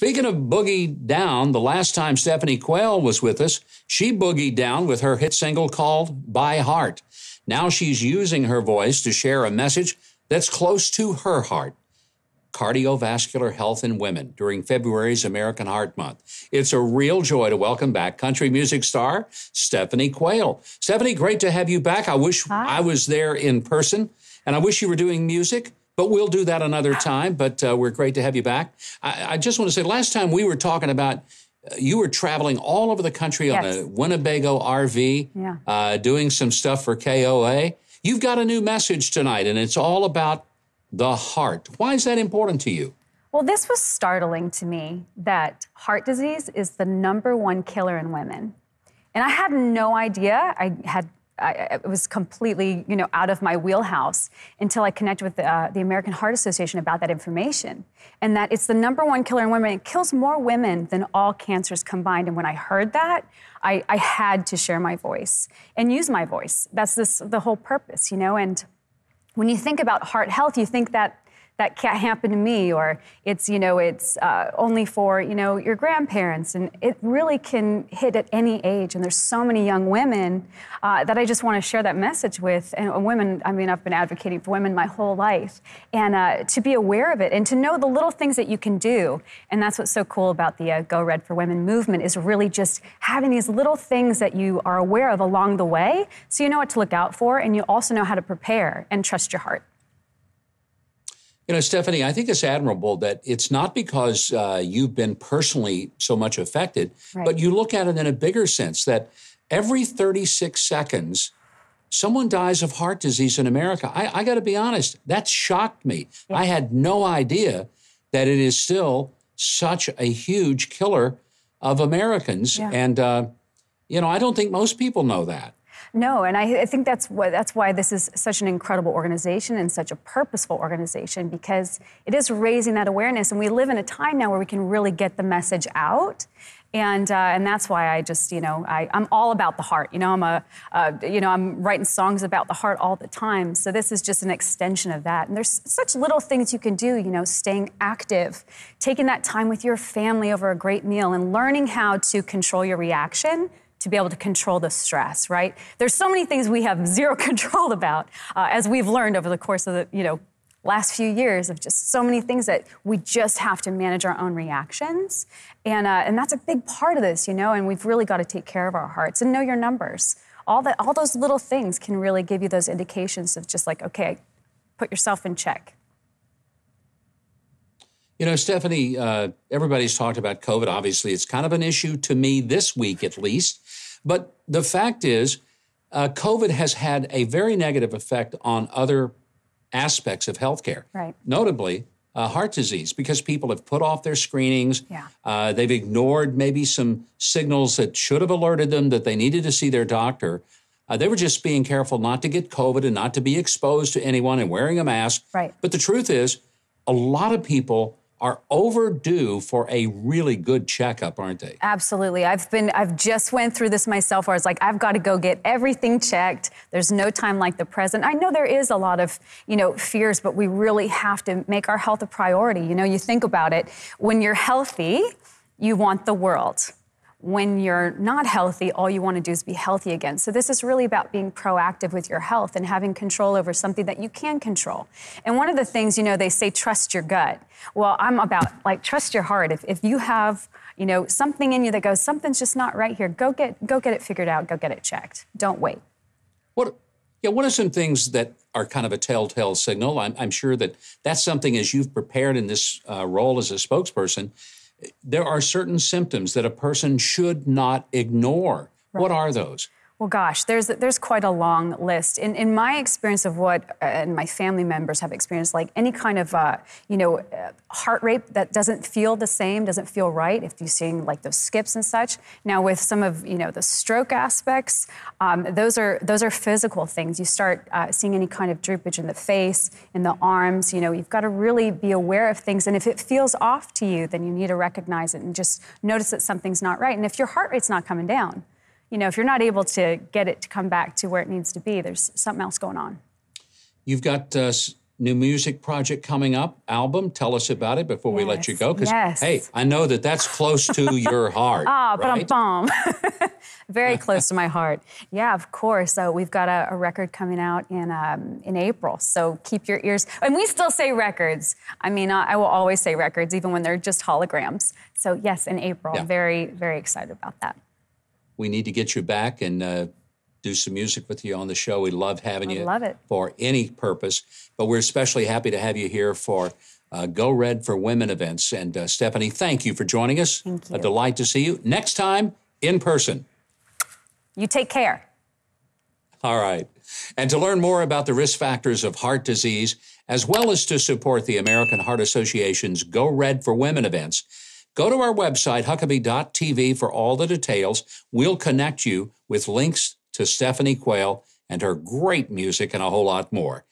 Speaking of boogie down, the last time Stephanie Quayle was with us, she boogied down with her hit single called By Heart. Now she's using her voice to share a message that's close to her heart: cardiovascular health in women during February's American Heart Month. It's a real joy to welcome back country music star Stephanie Quayle. Stephanie, great to have you back. I wish I was there in person, and I wish you were doing music, but we'll do that another time. But we're great to have you back. I just want to say, last time we were talking about you were traveling all over the country on a Winnebago RV, doing some stuff for KOA. You've got a new message tonight, and it's all about the heart. Why is that important to you? Well, this was startling to me, that heart disease is the #1 killer in women. And I had no idea. It was completely, out of my wheelhouse until I connected with the American Heart Association about that information. And that it's the #1 killer in women. It kills more women than all cancers combined. And when I heard that, I had to share my voice and use my voice. That's the whole purpose, And when you think about heart health, you think that can't happen to me, or it's only for, your grandparents. And it really can hit at any age. And there's so many young women that I just want to share that message with. And women, I've been advocating for women my whole life. And to be aware of it and to know the little things that you can do. And that's what's so cool about the Go Red for Women movement, is really just having these little things that you are aware of along the way, so you know what to look out for, and you also know how to prepare and trust your heart. Stephanie, I think it's admirable that it's not because you've been personally so much affected, but you look at it in a bigger sense, that every 36 seconds, someone dies of heart disease in America. I got to be honest, that shocked me. Yeah. I had no idea that it is still such a huge killer of Americans. Yeah. And, I don't think most people know that. No, and I think that's why this is such an incredible organization and such a purposeful organization, because it is raising that awareness. And we live in a time now where we can really get the message out. And that's why I just, I'm all about the heart. I'm writing songs about the heart all the time. So this is just an extension of that. And there's such little things you can do, staying active, taking that time with your family over a great meal, and learning how to control your reaction to be able to control the stress, right? There's so many things we have zero control about, as we've learned over the course of the, last few years, of just so many things that we just have to manage our own reactions. And that's a big part of this, and we've really got to take care of our hearts and know your numbers. All those little things can really give you those indications of just like, okay, put yourself in check. Stephanie, everybody's talked about COVID. Obviously, it's kind of an issue to me this week, at least. But the fact is, COVID has had a very negative effect on other aspects of healthcare, right? Notably, heart disease, because people have put off their screenings. Yeah. They've ignored maybe some signals that should have alerted them that they needed to see their doctor. They were just being careful not to get COVID and not to be exposed to anyone and wearing a mask. Right. But the truth is, a lot of people are overdue for a really good checkup, aren't they? Absolutely. I've just went through this myself, where I was like, I've got to go get everything checked. There's no time like the present. I know there is a lot of, fears, but we really have to make our health a priority. You think about it. When you're healthy, you want the world. When you're not healthy, all you want to do is be healthy again. So this is really about being proactive with your health and having control over something that you can control. And one of the things, they say, trust your gut. Well, I'm about, trust your heart. If you have, something in you that goes, something's just not right here, go get it figured out, go get it checked. Don't wait. What are some things that are kind of a telltale signal? I'm sure that's something, as you've prepared in this role as a spokesperson, there are certain symptoms that a person should not ignore. Right. What are those? Well, gosh, there's quite a long list. In my experience of what and my family members have experienced, like any kind of, heart rate that doesn't feel the same, doesn't feel right, if you're seeing like those skips and such. Now with some of, the stroke aspects, those are physical things. You start seeing any kind of droopage in the face, in the arms, you've got to really be aware of things. And if it feels off to you, then you need to recognize it and just notice that something's not right. And if your heart rate's not coming down, if you're not able to get it to come back to where it needs to be, there's something else going on. You've got new music project coming up, album. Tell us about it before we let you go. Because, hey, I know that's close to your heart. But very close to my heart. Yeah, of course. So we've got a record coming out in April. So keep your ears. And we still say records. I mean, I will always say records, even when they're just holograms. So yes, in April. Yeah. Very, very excited about that. We need to get you back and do some music with you on the show. We love having you for any purpose, but we're especially happy to have you here for Go Red for Women events. And Stephanie, thank you for joining us. Thank you. A delight to see you. Next time, in person. You take care. All right. And to learn more about the risk factors of heart disease, as well as to support the American Heart Association's Go Red for Women events, go to our website, Huckabee.tv, for all the details. We'll connect you with links to Stephanie Quayle and her great music and a whole lot more.